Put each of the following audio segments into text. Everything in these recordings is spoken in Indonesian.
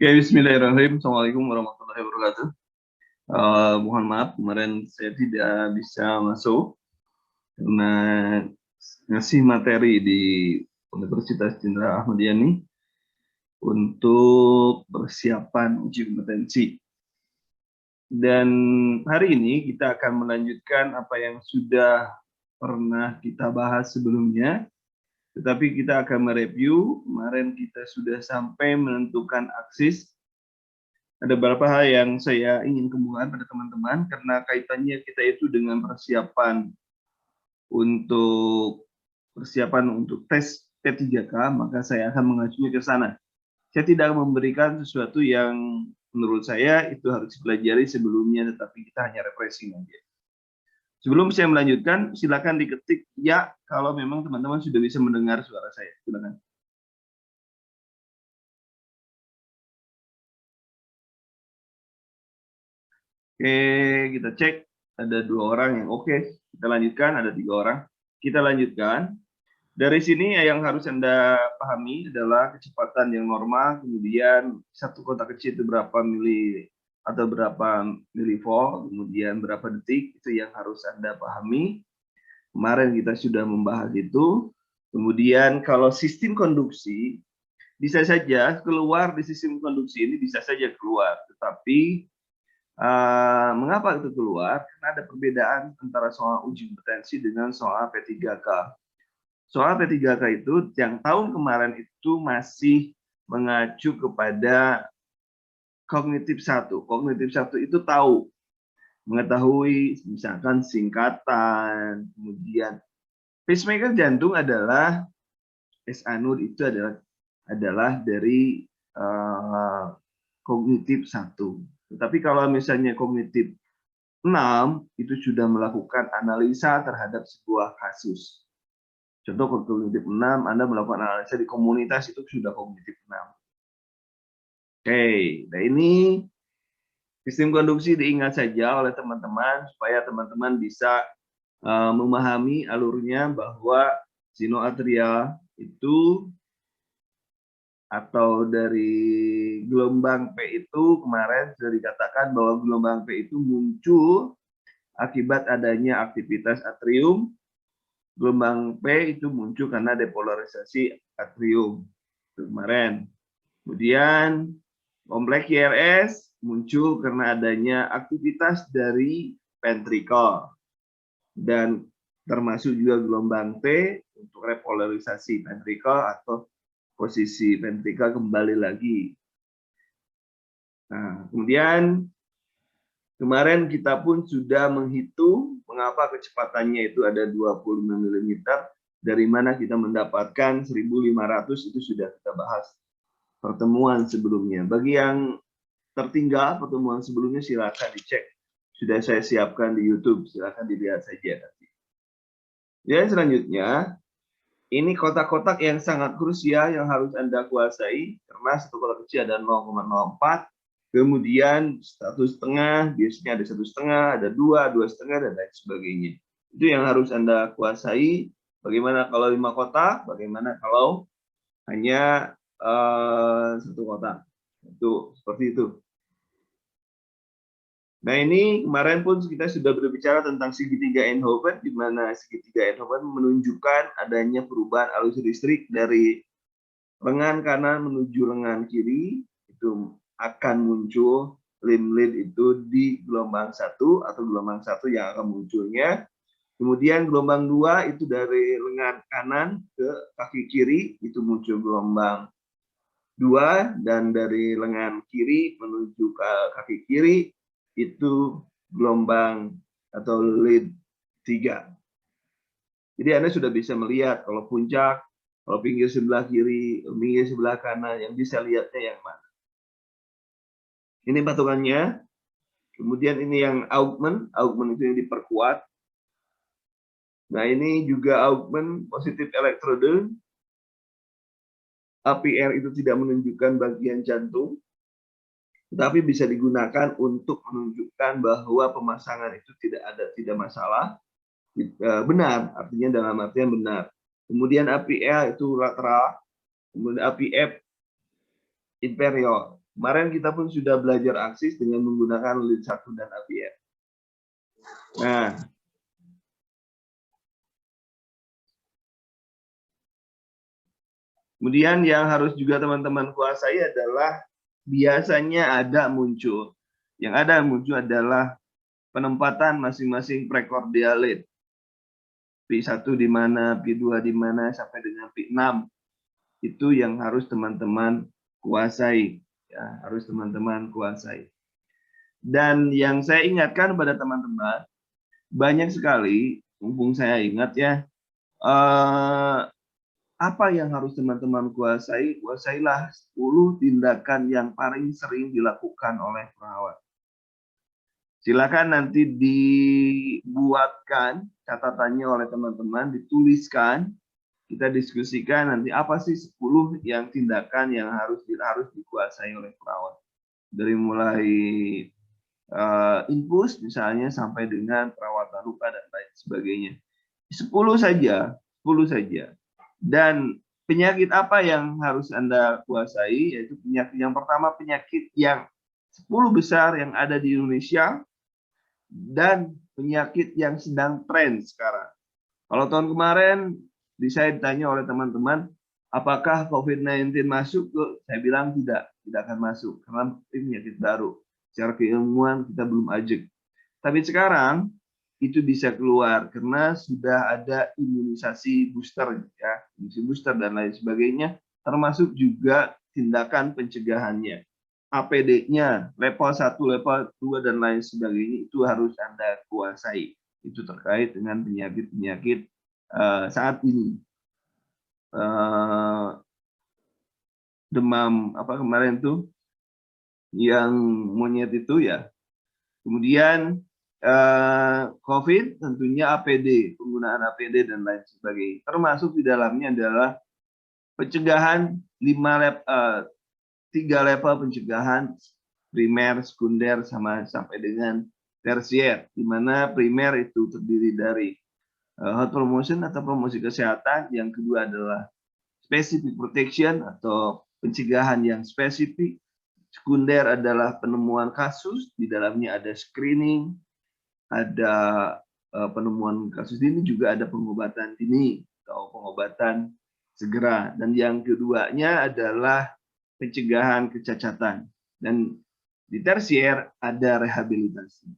Oke, bismillahirrahmanirrahim. Assalamualaikum warahmatullahi wabarakatuh. Mohon maaf kemarin saya tidak bisa masuk karena ngasih materi di Universitas Jenderal Ahmad Yani untuk persiapan uji kompetensi. Dan hari ini kita akan melanjutkan apa yang sudah pernah kita bahas sebelumnya, tetapi kita akan mereview. Kemarin kita sudah sampai menentukan aksis. Ada beberapa hal yang saya ingin kemukakan pada teman-teman karena kaitannya kita itu dengan persiapan untuk tes P3K, maka saya akan mengacunya ke sana. Saya tidak memberikan sesuatu yang menurut saya itu harus dipelajari sebelumnya, tetapi kita hanya refreshing aja. Sebelum saya melanjutkan, silakan diketik ya kalau memang teman-teman sudah bisa mendengar suara saya. Silakan. Oke, kita cek. Ada 2 orang yang oke. Kita lanjutkan, ada 3 orang. Kita lanjutkan. Dari sini yang harus Anda pahami adalah kecepatan yang normal, kemudian satu kotak kecil itu berapa mili atau berapa milivolt, kemudian berapa detik, itu yang harus Anda pahami. Kemarin kita sudah membahas itu. Kemudian kalau sistem konduksi, bisa saja keluar di sistem konduksi ini, bisa saja keluar. Tetapi mengapa itu keluar? Karena ada perbedaan antara soal uji kompetensi dengan soal P3K. Soal P3K itu yang tahun kemarin itu masih mengacu kepada kognitif 1. Kognitif 1 itu tahu, mengetahui misalkan singkatan, kemudian pacemaker jantung adalah S-anode itu adalah dari kognitif 1. Tetapi kalau misalnya kognitif 6 itu sudah melakukan analisa terhadap sebuah kasus. Contoh kognitif 6, Anda melakukan analisa di komunitas itu sudah kognitif 6. Oke, nah ini sistem konduksi diingat saja oleh teman-teman supaya teman-teman bisa memahami alurnya bahwa sinoatria itu atau dari gelombang P itu kemarin sudah dikatakan bahwa gelombang P itu muncul akibat adanya aktivitas atrium. Gelombang P itu muncul karena depolarisasi atrium itu kemarin. Kemudian kompleks IRS muncul karena adanya aktivitas dari ventricle dan termasuk juga gelombang T untuk repolarisasi ventricle atau posisi ventrikel kembali lagi. Nah, kemudian kemarin kita pun sudah menghitung mengapa kecepatannya itu ada 25 mm, dari mana kita mendapatkan 1500 itu sudah kita bahas pertemuan sebelumnya. Bagi yang tertinggal pertemuan sebelumnya silakan dicek. Sudah saya siapkan di YouTube, silakan dilihat saja nanti. Dan selanjutnya ini kotak-kotak yang sangat krusial yang harus Anda kuasai, karena satu kotak kecil ada 0,04, kemudian 1,5, biasanya ada 1,5, ada 2, 2,5, dan lain sebagainya. Itu yang harus Anda kuasai. Bagaimana kalau 5 kotak, bagaimana kalau hanya 1 kotak. Itu seperti itu. Nah ini kemarin pun kita sudah berbicara tentang segitiga Eindhoven, di mana segitiga Eindhoven menunjukkan adanya perubahan arus listrik dari lengan kanan menuju lengan kiri, itu akan muncul lim-lead itu di gelombang 1 atau gelombang 1 yang akan munculnya. Kemudian gelombang 2 itu dari lengan kanan ke kaki kiri, itu muncul gelombang 2, dan dari lengan kiri menuju ke kaki kiri itu gelombang atau lead 3. Jadi Anda sudah bisa melihat kalau puncak, kalau pinggir sebelah kiri, pinggir sebelah kanan, yang bisa lihatnya yang mana. Ini patungannya. Kemudian ini yang augment itu yang diperkuat. Nah ini juga augment positif elektrode. APR itu tidak menunjukkan bagian jantung, tetapi bisa digunakan untuk menunjukkan bahwa pemasangan itu tidak masalah, benar, artinya dalam artian benar. Kemudian APL itu lateral, kemudian APF inferior, Kemarin kita pun sudah belajar Axis dengan menggunakan Lead 1 dan API. Nah, kemudian yang harus juga teman-teman kuasai adalah biasanya yang ada muncul adalah penempatan masing-masing prekordial lead. P1 di mana, P2 di mana, sampai dengan P6. Itu yang harus teman-teman kuasai. Ya, harus teman-teman kuasai. Dan yang saya ingatkan pada teman-teman, banyak sekali, mumpung saya ingat ya, apa yang harus teman-teman kuasai? Kuasailah 10 tindakan yang paling sering dilakukan oleh perawat. Silakan nanti dibuatkan catatannya oleh teman-teman, dituliskan, kita diskusikan nanti apa sih 10 yang tindakan yang harus dikuasai oleh perawat. Dari mulai infus misalnya sampai dengan perawatan luka dan lain sebagainya. 10 saja, 10 saja. Dan penyakit apa yang harus Anda kuasai? Yaitu penyakit yang pertama, penyakit yang 10 besar yang ada di Indonesia dan penyakit yang sedang tren sekarang. Kalau tahun kemarin saya ditanya oleh teman-teman, apakah COVID-19 masuk? Saya bilang tidak akan masuk karena ini penyakit baru. Secara keilmuan kita belum ajak. Tapi sekarang itu bisa keluar karena sudah ada imunisasi booster, ya, imunisasi booster dan lain sebagainya, termasuk juga tindakan pencegahannya. APD-nya level 1, level 2 dan lain sebagainya itu harus Anda kuasai. Itu terkait dengan penyakit-penyakit saat ini. Demam apa kemarin tuh yang monyet itu ya. Kemudian COVID tentunya APD, penggunaan APD dan lain sebagainya. Termasuk di dalamnya adalah pencegahan 3 level pencegahan, primer, sekunder, sampai dengan tersier, di mana primer itu terdiri dari health promotion atau promosi kesehatan, yang kedua adalah specific protection atau pencegahan yang spesifik, sekunder adalah penemuan kasus, di dalamnya ada screening, ada penemuan kasus dini, juga ada pengobatan dini atau pengobatan segera, dan yang keduanya adalah pencegahan kecacatan, dan di tersier ada rehabilitasi.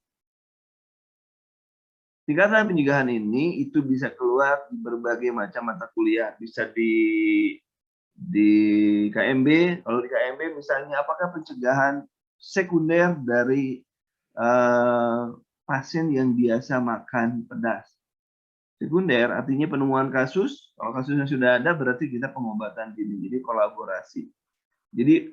Tingkatan pencegahan ini itu bisa keluar di berbagai macam mata kuliah, bisa di KMB. Kalau di KMB misalnya, apakah pencegahan sekunder dari pasien yang biasa makan pedas. Sekunder artinya penemuan kasus. Kalau kasusnya sudah ada berarti kita pengobatan dini, jadi kolaborasi. Jadi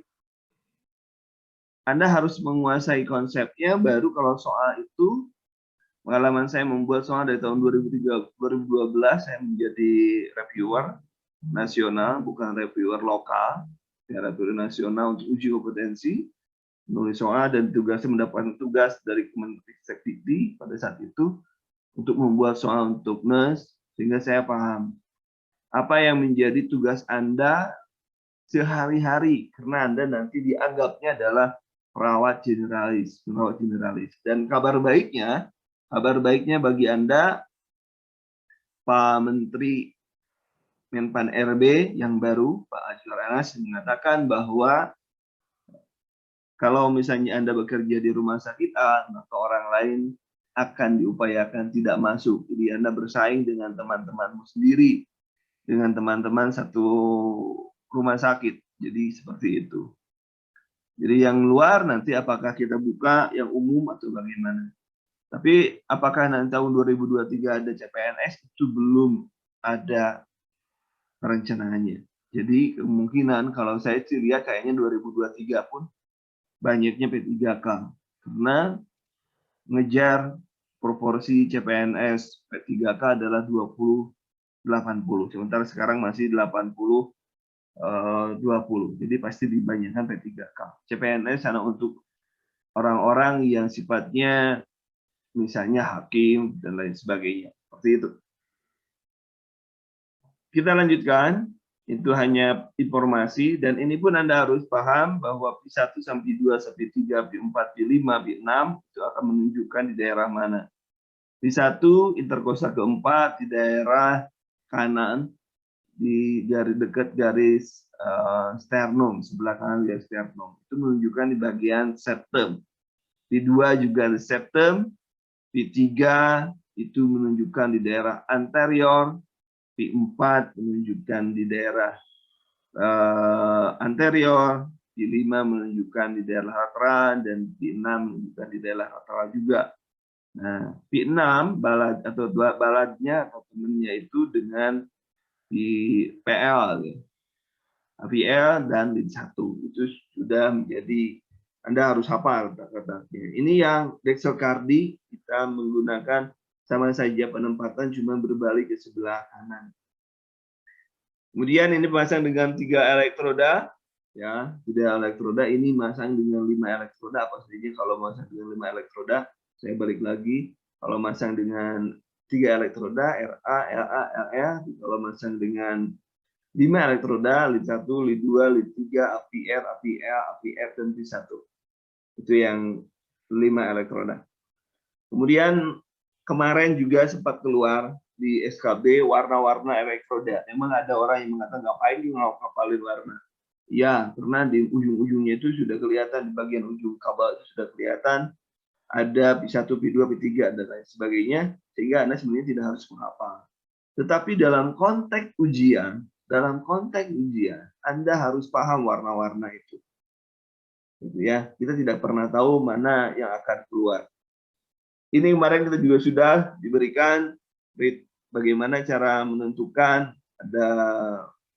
Anda harus menguasai konsepnya, baru kalau soal itu, pengalaman saya membuat soal dari tahun 2012 saya menjadi reviewer nasional, bukan reviewer lokal, reviewer nasional untuk uji kompetensi, menulis soal, dan tugasnya mendapatkan tugas dari Kemenristek pada saat itu untuk membuat soal untuk NES, sehingga saya paham apa yang menjadi tugas Anda sehari-hari, karena Anda nanti dianggapnya adalah perawat generalis. Dan kabar baiknya bagi Anda, Pak Menteri Menpan RB yang baru, Pak Azwar Anas, mengatakan bahwa kalau misalnya Anda bekerja di rumah sakit A, maka orang lain akan diupayakan tidak masuk. Jadi Anda bersaing dengan teman-temanmu sendiri, dengan teman-teman satu rumah sakit. Jadi seperti itu. Jadi yang luar nanti apakah kita buka yang umum atau bagaimana. Tapi apakah nanti tahun 2023 ada CPNS, itu belum ada rencananya. Jadi kemungkinan kalau saya sih lihat kayaknya 2023 pun banyaknya P3K. Karena ngejar proporsi CPNS P3K adalah 20-80. Sementara sekarang masih 80-20. Jadi pasti dibanyakan P3K. CPNS hanya untuk orang-orang yang sifatnya misalnya hakim dan lain sebagainya. Seperti itu. Kita lanjutkan. Itu hanya informasi, dan ini pun Anda harus paham bahwa P1 sampai P2 sampai P3, P4, P5, P6 itu akan menunjukkan di daerah mana. P1 interkosta keempat di daerah kanan, di garis dekat garis sternum, sebelah kanan garis sternum. Itu menunjukkan di bagian septum. P2 juga di septum, P3 itu menunjukkan di daerah anterior, P4 menunjukkan di daerah anterior, P5 menunjukkan di daerah lateral, dan P6 menunjukkan di daerah lateral juga. Nah, P6 balad atau baladnya atau temennya itu dengan di PL, PL dan LIN1 itu sudah menjadi, Anda harus hafal kata-katanya. Ini yang Dexelcardi kita menggunakan sama saja penempatan, cuma berbalik ke sebelah kanan. Kemudian ini pasang dengan 3 elektroda, ya, 3 elektroda. Ini masang dengan 5 elektroda. Apa saja kalau masang dengan 5 elektroda? Saya balik lagi. Kalau masang dengan 3 elektroda, RA, LA, LR. Kalau masang dengan 5 elektroda, LIN1, LIN2, LIN3, APR, APL, APF, dan P1. Itu yang 5 elektroda. Kemudian kemarin juga sempat keluar di SKB warna-warna elektroda. Memang ada orang yang mengatakan ngapain dia ngapalin warna. Ya, karena di ujung-ujungnya itu sudah kelihatan, di bagian ujung kabel itu sudah kelihatan ada P1, P2, P3 dan lain sebagainya, sehingga Anda sebenarnya tidak harus menghafal. Tetapi dalam konteks ujian, Anda harus paham warna-warna itu. Gitu ya. Kita tidak pernah tahu mana yang akan keluar. Ini kemarin kita juga sudah diberikan bagaimana cara menentukan, ada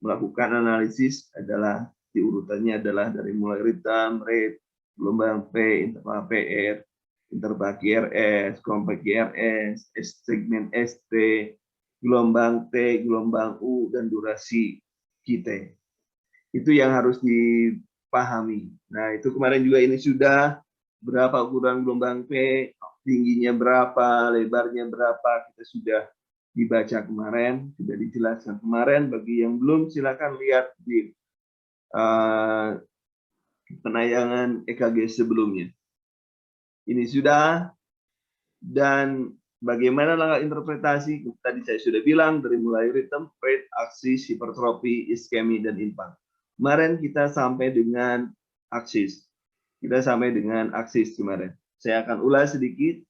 melakukan analisis, adalah diurutannya adalah dari mulai ritem, rate, gelombang P, interval PR, interval QRS, kompleks QRS, segmen ST, gelombang T, gelombang U, dan durasi QT. Itu yang harus dipahami. Nah, itu kemarin juga ini sudah berapa ukuran gelombang P, tingginya berapa, lebarnya berapa, kita sudah dibaca kemarin, sudah dijelaskan kemarin. Bagi yang belum, silakan lihat di penayangan EKG sebelumnya. Ini sudah, dan bagaimana langkah interpretasi, tadi saya sudah bilang, dari mulai ritem, rate, aksis, hipertrofi, iskemi, dan impact. Kemarin kita sampai dengan aksis. Kemarin. Saya akan ulas sedikit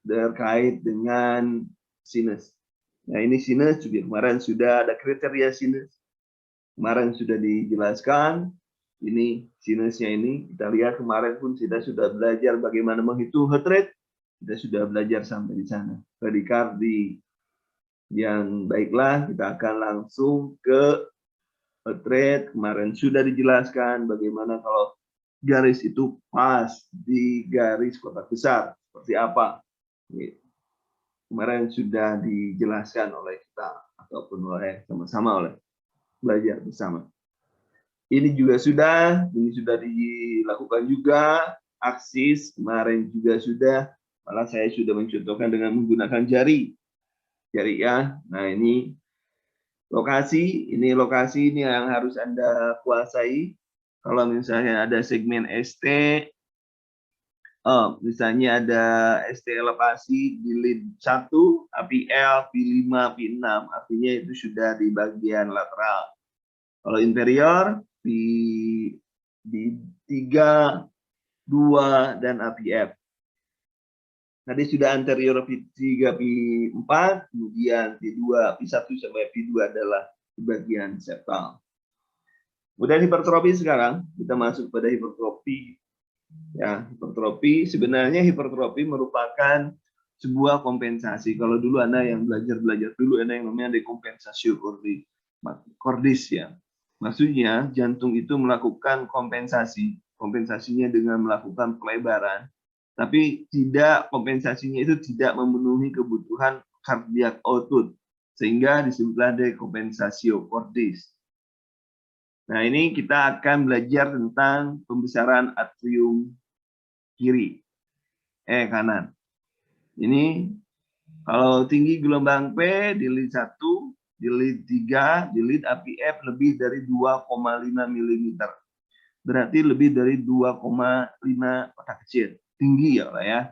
terkait dengan sinus. Nah, ini sinus juga kemarin sudah ada kriteria sinus. Kemarin sudah dijelaskan. Ini sinusnya ini. Kita lihat kemarin pun kita sudah belajar bagaimana menghitung heart rate. Kita sudah belajar sampai di sana. Bradikardi. Yang baiklah, kita akan langsung ke heart rate. Kemarin sudah dijelaskan bagaimana kalau garis itu pas di garis kotak besar. Seperti apa? Kemarin sudah dijelaskan oleh kita ataupun oleh sama-sama oleh belajar bersama. Ini sudah dilakukan juga aksis, kemarin juga sudah, malah saya sudah mencontohkan dengan menggunakan jari ya. Nah, ini lokasi ini yang harus Anda kuasai. Kalau misalnya ada segmen ST, misalnya ada ST elevasi di LIN1, APL, P5, P6, artinya itu sudah di bagian lateral. Kalau inferior, P3, 2, dan APF. Tadi sudah anterior P3, P4, kemudian P2, P1 sampai P2 adalah di bagian septal. Kemudian hipertrofi sekarang, kita masuk pada hipertrofi. Ya, hipertrofi, sebenarnya hipertrofi merupakan sebuah kompensasi. Kalau dulu Anda yang belajar dulu, ada yang namanya dekompensasi cordis ya. Maksudnya jantung itu melakukan kompensasi, kompensasinya dengan melakukan pelebaran, tapi kompensasinya itu tidak memenuhi kebutuhan cardiac output, sehingga disebutlah dekompensasi cordis. Nah, ini kita akan belajar tentang pembesaran atrium kanan. Ini kalau tinggi gelombang P di LIN1, Di lead 3, di lead AVF lebih dari 2,5 mm. Berarti lebih dari 2,5 kotak kecil. Tinggi ya, Pak ya.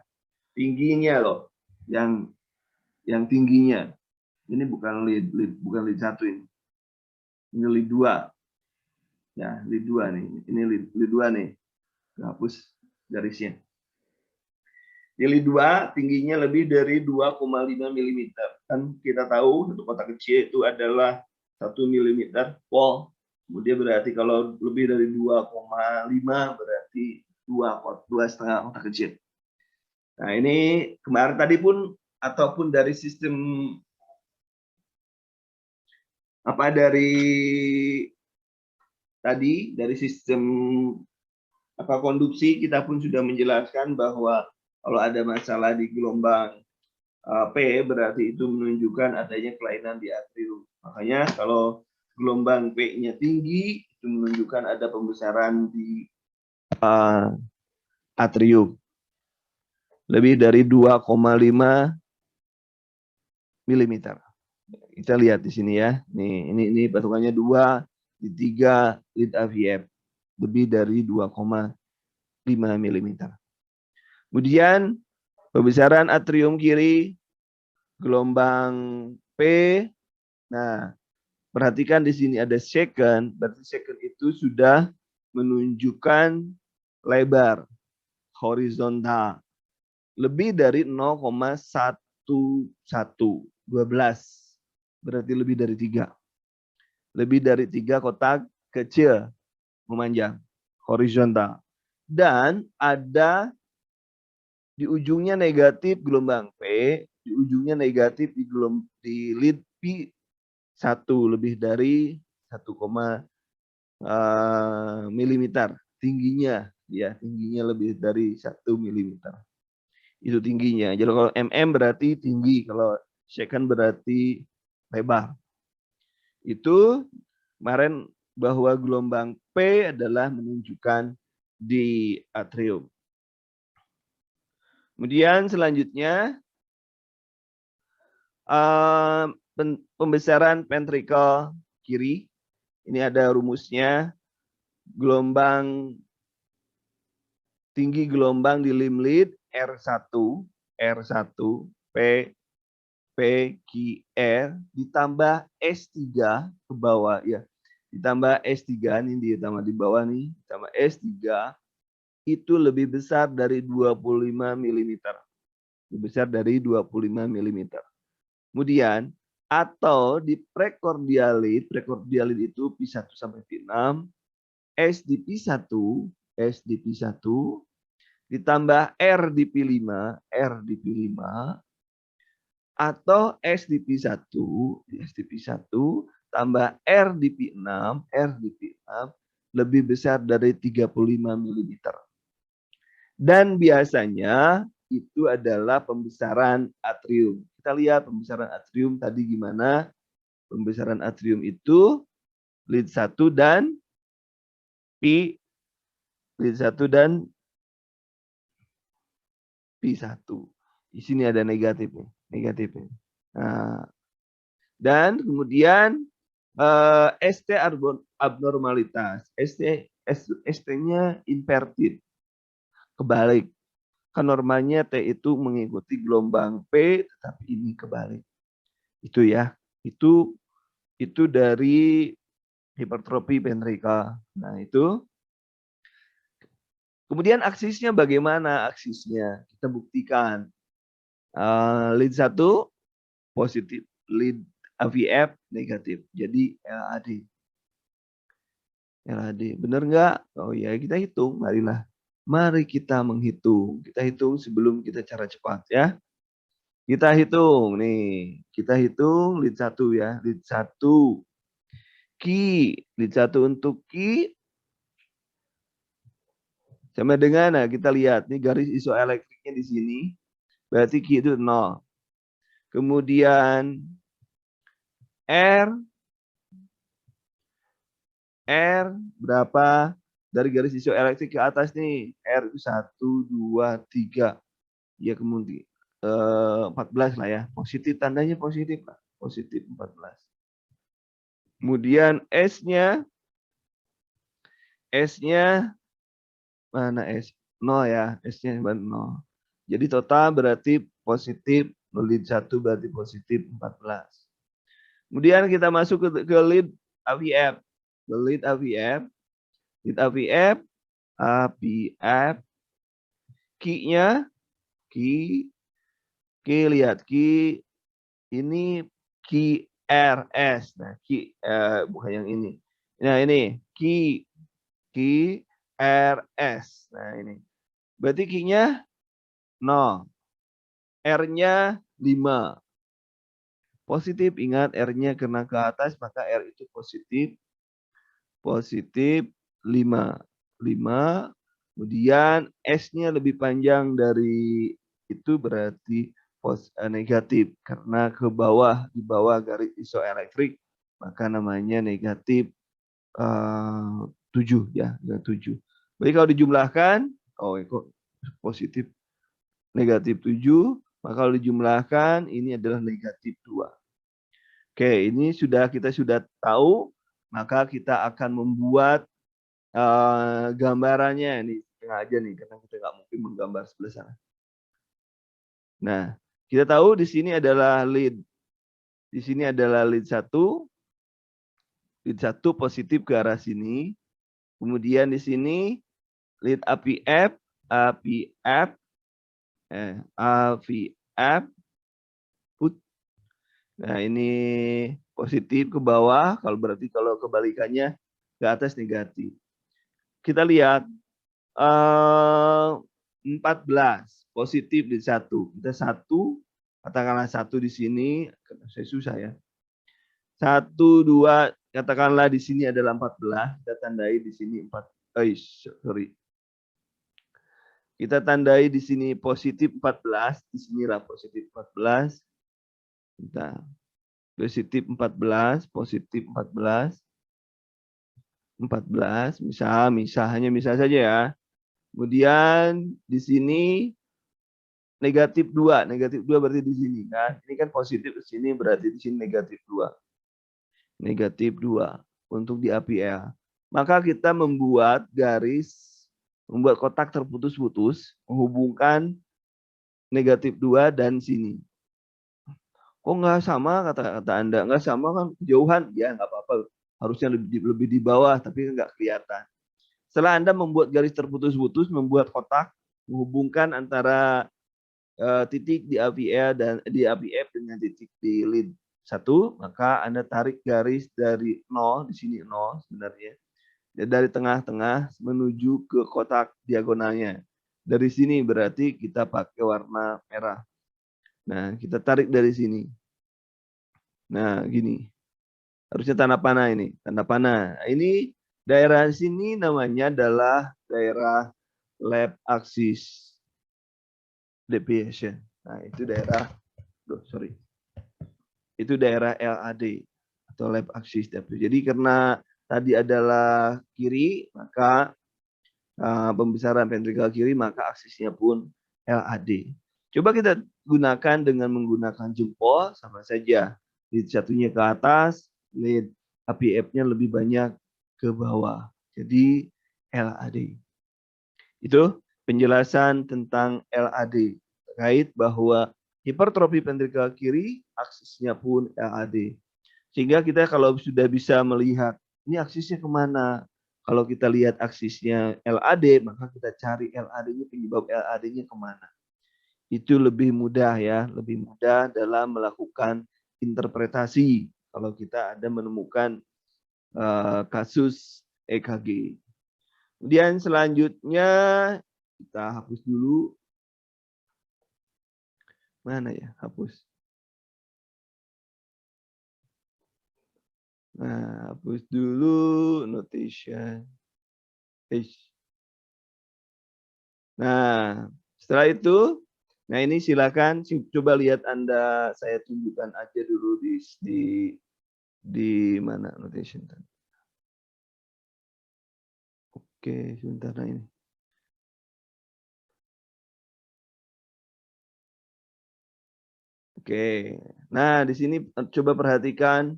Tingginya loh. Yang tingginya. Ini bukan bukan lead 1 ini. Ini lead 2. Ya, lead 2 nih. Ini lead 2 nih. Hapus garisnya. Di lead 2 tingginya lebih dari 2,5 mm. Kan kita tahu satu kotak kecil itu adalah 1 mm pol. Kemudian berarti kalau lebih dari 2,5 berarti 2,5 kotak kecil. Nah, ini kemarin tadi pun ataupun dari sistem dari sistem konduksi kita pun sudah menjelaskan bahwa kalau ada masalah di gelombang P berarti itu menunjukkan adanya kelainan di atrium. Makanya kalau gelombang P-nya tinggi itu menunjukkan ada pembesaran di atrium. Lebih dari 2,5 mm. Kita lihat di sini ya. Nih, ini patokannya 2 di 3 lead AVF. Lebih dari 2,5 mm. Kemudian pembesaran atrium kiri gelombang P. Nah, perhatikan di sini ada second, berarti second itu sudah menunjukkan lebar horizontal lebih dari 0,1112, berarti lebih dari 3. Lebih dari 3 kotak kecil memanjang horizontal. Dan ada di ujungnya negatif gelombang P, di ujungnya negatif di lead P1 lebih dari 1, milimeter tingginya, ya tingginya lebih dari 1 milimeter. Itu tingginya. Jadi kalau mm berarti tinggi, kalau second berarti lebar. Itu kemarin bahwa gelombang P adalah menunjukkan di atrium. Kemudian selanjutnya pembesaran ventricle kiri. Ini ada rumusnya. Tinggi gelombang di limb lead R1 P PQR ditambah S3 ke bawah ya. Ditambah S3 ini ditambah di bawah nih, ditambah S3 itu lebih besar dari 25 mm. Lebih besar dari 25 mm. Kemudian atau di prekordialit itu P1 sampai P6, S di P1 ditambah R di P5 atau S di P1 tambah R di P6 lebih besar dari 35 mm. Dan biasanya itu adalah pembesaran atrium. Kita lihat pembesaran atrium tadi gimana. Pembesaran atrium itu lead 1 dan lead 1 dan P1. Di sini ada negatifnya. Nah, dan kemudian ST abnormalitas. ST-nya inverted. Kebalik. Kan normalnya T itu mengikuti gelombang P, tetapi ini kebalik. Itu ya. Itu dari hipertrofi ventricle. Nah, itu. Kemudian aksisnya bagaimana aksisnya? Kita buktikan. Lead 1 positif, lead AVF negatif. Jadi LAD. Benar nggak? Oh ya, kita hitung. Marilah. Mari kita menghitung. Kita hitung sebelum kita cara cepat ya. Kita hitung nih. Kita hitung lead 1 ya. Lead 1. Lead 1 untuk Ki sama dengan, nah kita lihat nih garis isoelektriknya di sini. Berarti Ki itu 0. Kemudian R berapa? Dari garis isoelektrik ke atas nih. R itu 1, 2, 3. Ya kemudian 14 lah ya. Positif, tandanya positif lah. Positif 14. Kemudian S-nya mana S? 0 ya, S-nya 0. Jadi total berarti positif, lead 1 berarti positif 14. Kemudian kita masuk ke lead AVF. Lead AVF, key-nya, key lihat, key ini key RS. Nah, key bukan yang ini. Nah, ini key RS. Nah, ini. Berarti key-nya 0. R-nya 5. Positif, ingat R-nya kena ke atas, maka R itu positif. Positif 5. 5. Kemudian S-nya lebih panjang dari itu berarti negatif. Karena ke bawah, di bawah garis isoelektrik, maka namanya negatif 7 ya, 7. Jadi kalau dijumlahkan, kok positif negatif 7, maka kalau dijumlahkan ini adalah negatif 2. Oke, ini kita sudah tahu, maka kita akan membuat gambarannya. Ini setengah aja nih, karena kita nggak mungkin menggambar sebelah sana. Nah, kita tahu di sini adalah lead. Di sini adalah lead 1. Lead 1 positif ke arah sini. Kemudian di sini lead AVF, put. Nah, ini positif ke bawah, berarti kalau kebalikannya ke atas negatif. Kita lihat 14 positif di 1. Kita 1, katakanlah 1 di sini, karena saya susah ya. 1, 2, katakanlah di sini adalah 14, kita tandai di sini 4. Kita tandai di sini positif 14, di sinilah positif 14. Kita positif 14, positif 14. 14, hanya misal saja ya. Kemudian di sini negatif 2. Negatif 2 berarti di sini kan. Ini kan positif di sini, berarti di sini negatif 2. Negatif 2 untuk di APL. Maka kita membuat kotak terputus-putus menghubungkan negatif 2 dan sini. Kok nggak sama kata Anda? Nggak sama kan kejauhan? Ya nggak apa-apa. Harusnya lebih di bawah, tapi nggak kelihatan. Setelah Anda membuat garis terputus-putus, membuat kotak menghubungkan antara titik di AVL dan di AVF dengan titik di lead 1, maka Anda tarik garis dari 0, di sini 0 sebenarnya. Dari tengah-tengah menuju ke kotak diagonalnya. Dari sini berarti kita pakai warna merah. Nah, kita tarik dari sini. Nah, gini. Harusnya tanda panah ini. Tanda panah. Ini daerah sini namanya adalah daerah lab axis deviation. Nah, itu daerah, itu daerah LAD atau lab axis deviation. Jadi karena tadi adalah kiri, maka pembesaran ventrikel kiri, maka aksisnya pun LAD. Coba kita gunakan dengan menggunakan jempol, sama saja. Lead satunya ke atas, lead APF-nya lebih banyak ke bawah. Jadi LAD. Itu penjelasan tentang LAD. Terkait bahwa hipertrofi ventrikel kiri, aksisnya pun LAD. Sehingga kita kalau sudah bisa melihat, ini aksisnya kemana? Kalau kita lihat aksisnya LAD, maka kita cari LAD-nya, penyebab LAD-nya kemana. Itu lebih mudah ya, lebih mudah dalam melakukan interpretasi kalau kita ada menemukan kasus EKG. Kemudian selanjutnya kita hapus dulu. Mana ya, hapus. Nah, hapus dulu notation. Nah, setelah itu, nah ini silakan coba lihat Anda, saya tunjukkan aja dulu di mana notation. Oke, sebentar nah ini. Oke. Nah, di sini coba perhatikan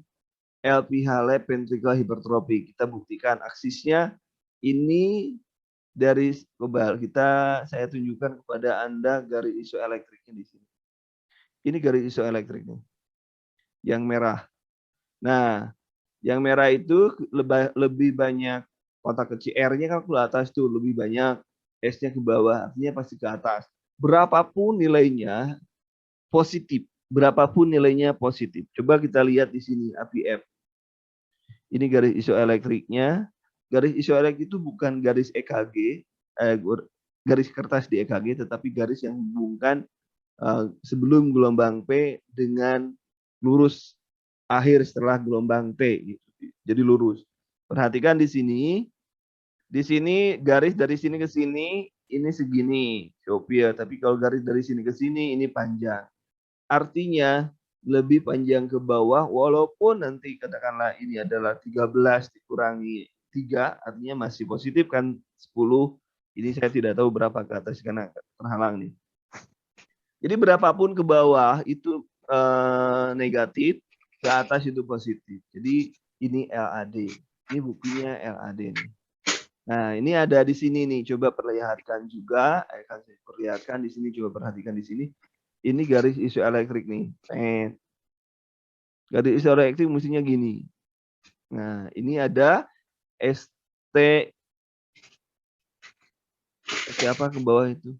LPH left ventricular hypertrophy. Kita buktikan aksisnya ini dari kebal. Saya tunjukkan kepada Anda garis isoelektriknya di sini. Ini garis isoelektriknya. Yang merah. Nah, yang merah itu lebih banyak kotak kecil. R-nya kan ke atas tuh, lebih banyak. S-nya ke bawah, artinya pasti ke atas. Berapapun nilainya positif. Berapapun nilainya positif. Coba kita lihat di sini APF. Ini garis isoelektriknya. Garis isoelektrik itu bukan garis EKG, garis kertas di EKG, tetapi garis yang menghubungkan sebelum gelombang P dengan lurus akhir setelah gelombang T. Gitu. Jadi lurus. Perhatikan di sini garis dari sini ke sini ini segini, Sophia. Tapi kalau garis dari sini ke sini ini panjang. Artinya lebih panjang ke bawah, walaupun nanti katakanlah ini adalah 13 dikurangi 3, artinya masih positif kan 10. Ini saya tidak tahu berapa ke atas karena terhalang nih. Jadi berapapun ke bawah itu negatif, ke atas itu positif. Jadi ini LAD. Ini buktinya LAD nih. Nah, ini ada di sini nih. Coba perlihatkan juga. Akan saya perlihatkan di sini. Coba perhatikan di sini. Ini garis isoelektrik nih. Garis isoelektrik mestinya gini. Nah, ini ada ST. Siapa ke bawah itu?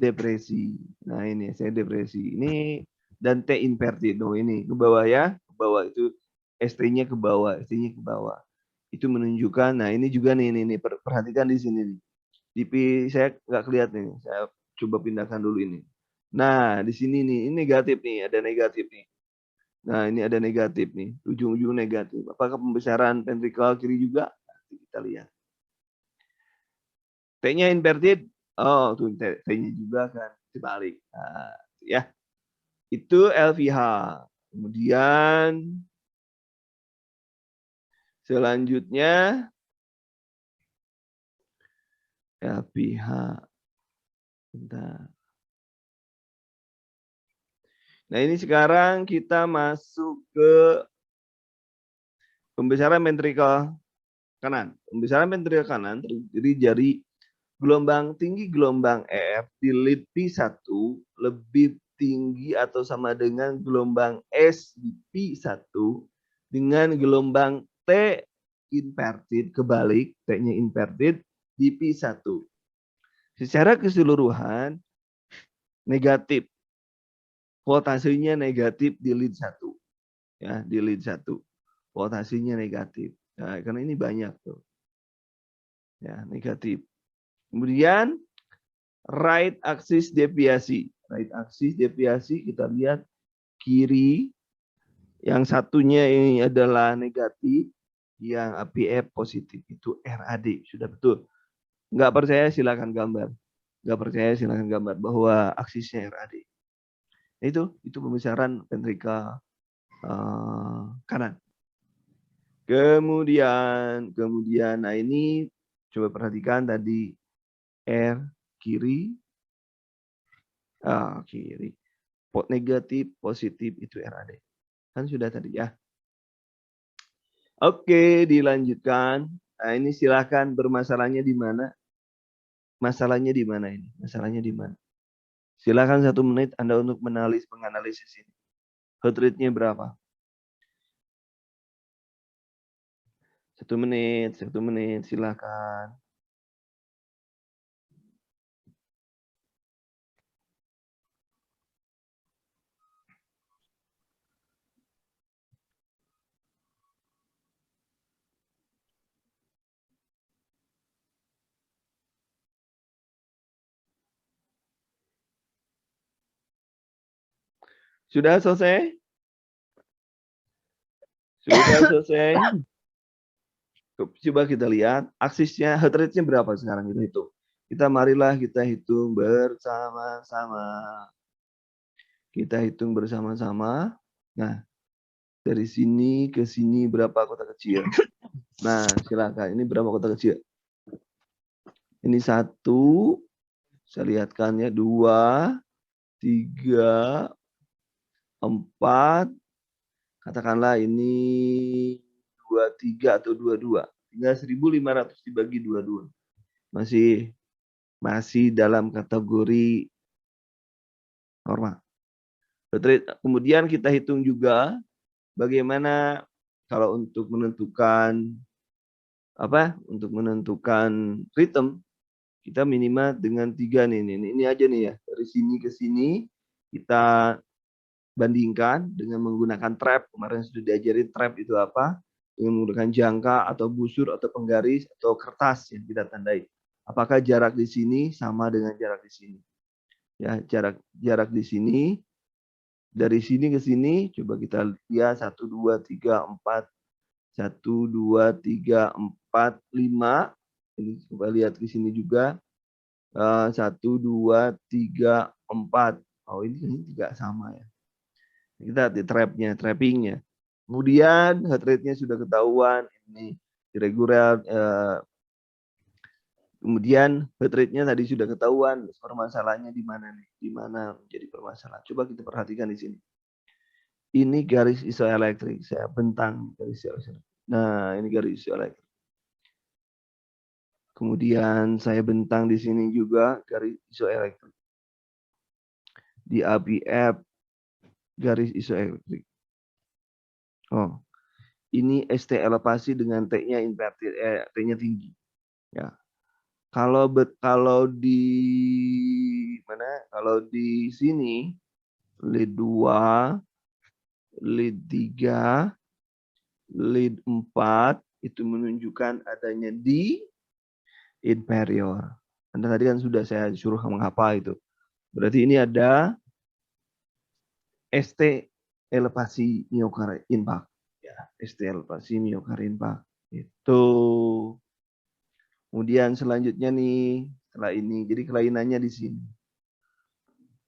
Depresi. Nah, ini saya depresi. Ini dan T inverted. Oh, ini ke bawah ya. Ke bawah itu ST-nya ke bawah. ST-nya ke bawah. Itu menunjukkan. Nah, ini juga nih. Perhatikan di sini nih. Di saya nggak kelihatan nih. Saya coba pindahkan dulu ini. Nah, di sini nih, ini negatif nih, ada negatif nih. Nah, ini ada negatif nih, ujung-ujung negatif. Apakah pembesaran ventrikel kiri juga? Nanti kita lihat. T-nya inverted, oh, tuh T-nya juga kan dibalik. Nah, ya, itu LVH. Kemudian selanjutnya LVH. Bentar. Nah, ini sekarang kita masuk ke pembesaran ventrikel kanan. Pembesaran ventrikel kanan terdiri dari gelombang tinggi gelombang F di lead P1 lebih tinggi atau sama dengan gelombang S di P1 dengan gelombang T inverted kebalik, T-nya inverted di P1. Secara keseluruhan negatif. Voltasenya negatif di lead 1. Ya, di lead 1. Voltasenya negatif. Nah, karena ini banyak tuh. Ya, negatif. Kemudian right axis deviasi. Right axis deviasi kita lihat kiri. Yang satunya ini adalah negatif, yang APF positif. Itu RAD. Sudah betul. Nggak percaya silakan gambar. Nggak percaya silakan gambar bahwa aksisnya RAD. Itu pembesaran ventrikel kanan. Kemudian, nah ini coba perhatikan tadi R kiri, kiri, negatif, positif itu RAD. Kan sudah tadi ya. Oke, dilanjutkan. Nah ini silakan bermasalahnya di mana? Masalahnya di mana ini? Masalahnya di mana? Silakan 1 menit Anda untuk menganalisis ini. Heart rate-nya berapa? 1 menit, silakan. Sudah selesai? Sudah selesai? Coba kita lihat aksisnya, heart rate-nya berapa sekarang kita hitung. Marilah kita hitung bersama-sama. Kita hitung bersama-sama. Nah, dari sini ke sini berapa kotak kecil? Nah, silakan. Ini berapa kotak kecil? Ini 1, saya lihatkan ya, 2, 3, 4. Katakanlah ini 23 atau 22. Tinggal 1.500 dibagi 22. Masih dalam kategori normal. Kemudian kita hitung juga bagaimana kalau untuk menentukan ritme, kita minimal dengan 3 nih. Ini aja nih ya. Dari sini ke sini kita bandingkan dengan menggunakan trap. Kemarin sudah diajarin trap itu apa, dengan menggunakan jangka atau busur atau penggaris atau kertas yang kita tandai. Apakah jarak di sini sama dengan jarak di sini? Ya, jarak di sini dari sini ke sini coba kita lihat 1 2 3 4 1 2 3 4 5. Ini coba lihat di sini juga 1 2 3 4. Oh, ini juga sama ya. Kita di trappingnya. Kemudian heart rate-nya sudah ketahuan, ini irregular. Kemudian heart rate-nya tadi sudah ketahuan. Permasalahannya di mana nih? Di mana menjadi permasalahan? Coba kita perhatikan di sini. Ini garis isoelektrik. Saya bentang garis isoelektrik. Nah, ini garis isoelektrik. Kemudian saya bentang di sini juga garis isoelektrik. Di APF garis isoelektrik. Oh, ini ST elevasi dengan T-nya inverted, T-nya tinggi. Ya. Kalau di mana? Kalau di sini lead 2, lead 3, lead 4 itu menunjukkan adanya di inferior. Anda tadi kan sudah saya suruh menghafal itu. Berarti ini ada ST elevasi miokard infarct. Ya, ST elevasi miokard infarct. Itu. Kemudian selanjutnya nih, setelah ini, jadi kelainannya di sini.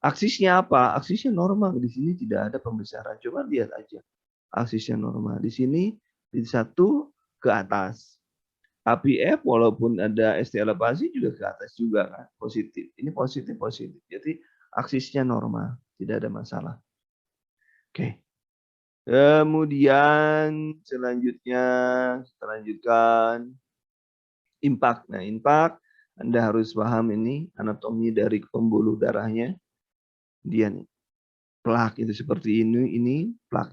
Aksisnya apa? Aksisnya normal. Di sini tidak ada pembesaran. Coba lihat aja. Aksisnya normal. Di sini di 1 ke atas. APF walaupun ada ST elevasi juga ke atas juga kan. Positif. Ini positif. Jadi aksisnya normal. Tidak ada masalah. Oke. Kemudian selanjutnya kita lanjutkan impact. Nah, impact Anda harus paham ini anatomi dari pembuluh darahnya. Dia plak itu seperti ini plak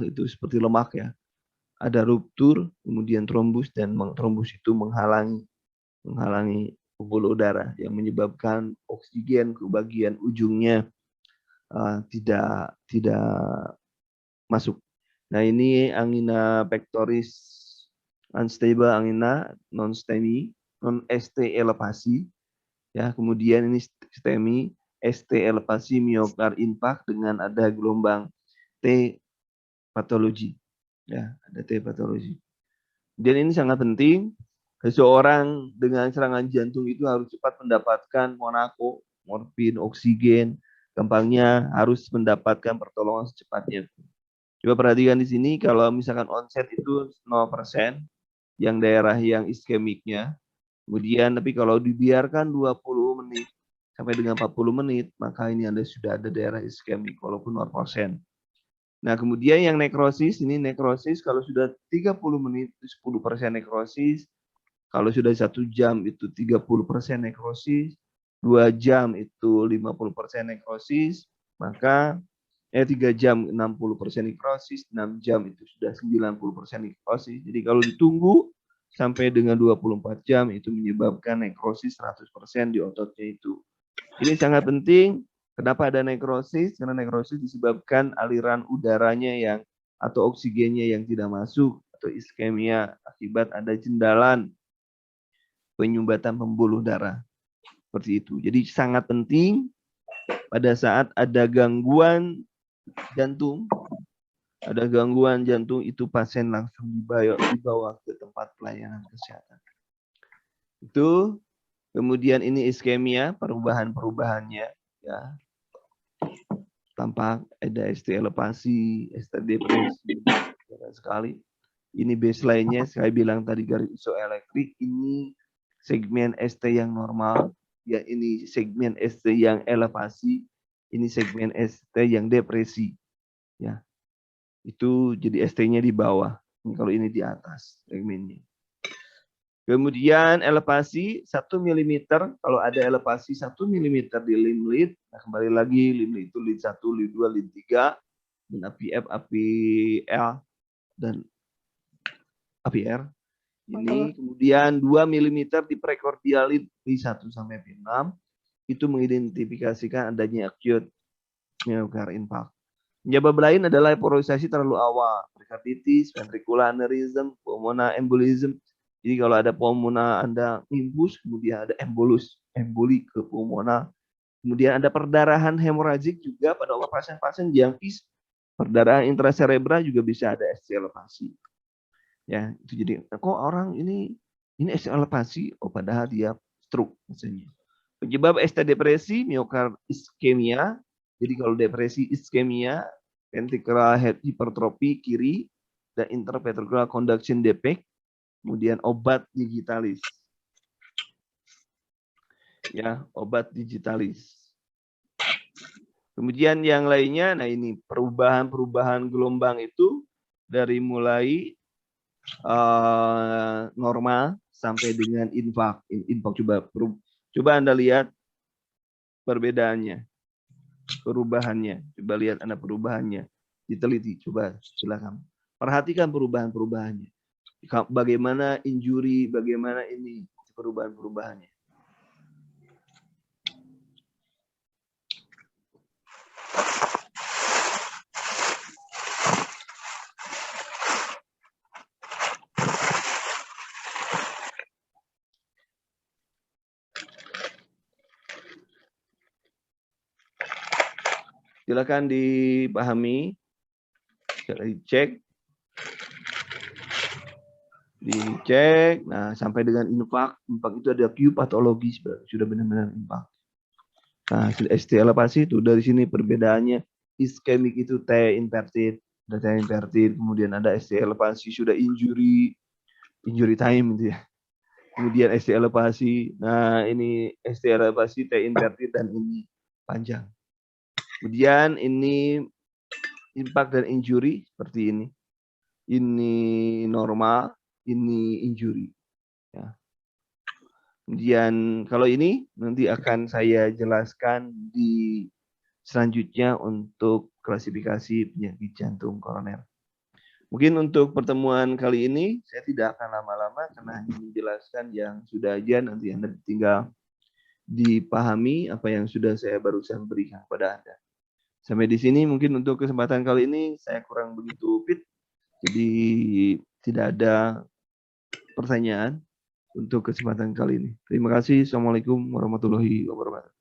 itu seperti lemak ya. Ada ruptur, kemudian trombus, dan trombus itu menghalangi pembuluh darah yang menyebabkan oksigen ke bagian ujungnya tidak masuk. Nah, ini angina pectoris unstable, angina non-STEMI, non-ST elevasi. Ya, kemudian ini STEMI, ST elevasi miokard infarct dengan ada gelombang T patologi. Ya, ada T patologi. Dan ini sangat penting. Seseorang dengan serangan jantung itu harus cepat mendapatkan monako, morfin, oksigen. Gampangnya harus mendapatkan pertolongan secepatnya. Coba perhatikan di sini, kalau misalkan onset itu 0%, yang daerah yang iskemiknya. Kemudian, tapi kalau dibiarkan 20 menit sampai dengan 40 menit, maka ini sudah ada daerah iskemik, walaupun 0%. Nah, kemudian yang nekrosis, ini nekrosis kalau sudah 30 menit itu 10% nekrosis, kalau sudah 1 jam itu 30% nekrosis, 2 jam itu 50% nekrosis, maka 3 jam 60% nekrosis, 6 jam itu sudah 90% nekrosis. Jadi kalau ditunggu sampai dengan 24 jam itu menyebabkan nekrosis 100% di ototnya itu. Ini sangat penting. Kenapa ada nekrosis? Karena nekrosis disebabkan aliran udaranya atau oksigennya yang tidak masuk atau iskemia akibat ada jendalan penyumbatan pembuluh darah. Seperti itu. Jadi sangat penting pada saat ada gangguan jantung, itu pasien langsung dibawa ke tempat pelayanan kesehatan. Itu. Kemudian ini iskemia, perubahannya ya. Tampak ada ST elevasi, ST depresi sekali. Ini baseline-nya saya bilang tadi garis isoelektrik, ini segmen ST yang normal, ya ini segmen ST yang elevasi, ini segmen ST yang depresi. Ya. itu jadi ST-nya di bawah. Ini kalau ini di atas segmennya. Kemudian elevasi 1 mm, kalau ada elevasi 1 mm di lim lead, nah kembali lagi lim lead itu lead 1, lead 2, lead 3, dan APF, APL, dan APR. Ini kemudian 2 mm di precordial lead P1 sampai P6, itu mengidentifikasikan adanya acute myocardial infarct. Penyebab lain adalah polarisasi terlalu awal, perikarditis, ventricular aneurysm, pulmonal embolism. Jadi kalau ada pulmonal Anda nimbus, kemudian ada emboli ke pulmonal. Kemudian ada perdarahan hemoragik juga pada pasien-pasien jangkis. Perdarahan intracerebral juga bisa ada ST elevasi. Ya, itu jadi kok orang ini ST elevasi, oh padahal dia stroke misalnya. Penyebab ST depresi, miokard iskemia. Jadi kalau depresi iskemia, ventricular hypertrophy kiri, dan interventricular conduction defect, kemudian obat digitalis. Ya, obat digitalis. Kemudian yang lainnya, nah ini perubahan-perubahan gelombang itu dari mulai normal sampai dengan infark. Coba Anda lihat perbedaannya, perubahannya. Coba lihat Anda perubahannya, diteliti. Coba silakan perhatikan perubahan-perubahannya. Bagaimana injury, bagaimana ini perubahan-perubahannya. Silakan dipahami, dicek. Nah sampai dengan infark itu ada Q patologis, sudah benar-benar infark. Nah ST elevasi itu dari sini perbedaannya, iskemik itu T inverted, kemudian ada ST elevasi sudah injury time gitu ya. Kemudian ST elevasi, nah ini ST elevasi T inverted dan ini panjang. Kemudian ini impact dan injury seperti ini. Ini normal, ini injury. Ya. Kemudian kalau ini nanti akan saya jelaskan di selanjutnya untuk klasifikasi penyakit jantung koroner. Mungkin untuk pertemuan kali ini saya tidak akan lama-lama karena hanya menjelaskan yang sudah aja, nanti Anda tinggal dipahami apa yang sudah saya barusan berikan kepada Anda. Sampai di sini mungkin untuk kesempatan kali ini saya kurang begitu fit. Jadi tidak ada pertanyaan untuk kesempatan kali ini. Terima kasih. Assalamualaikum warahmatullahi wabarakatuh.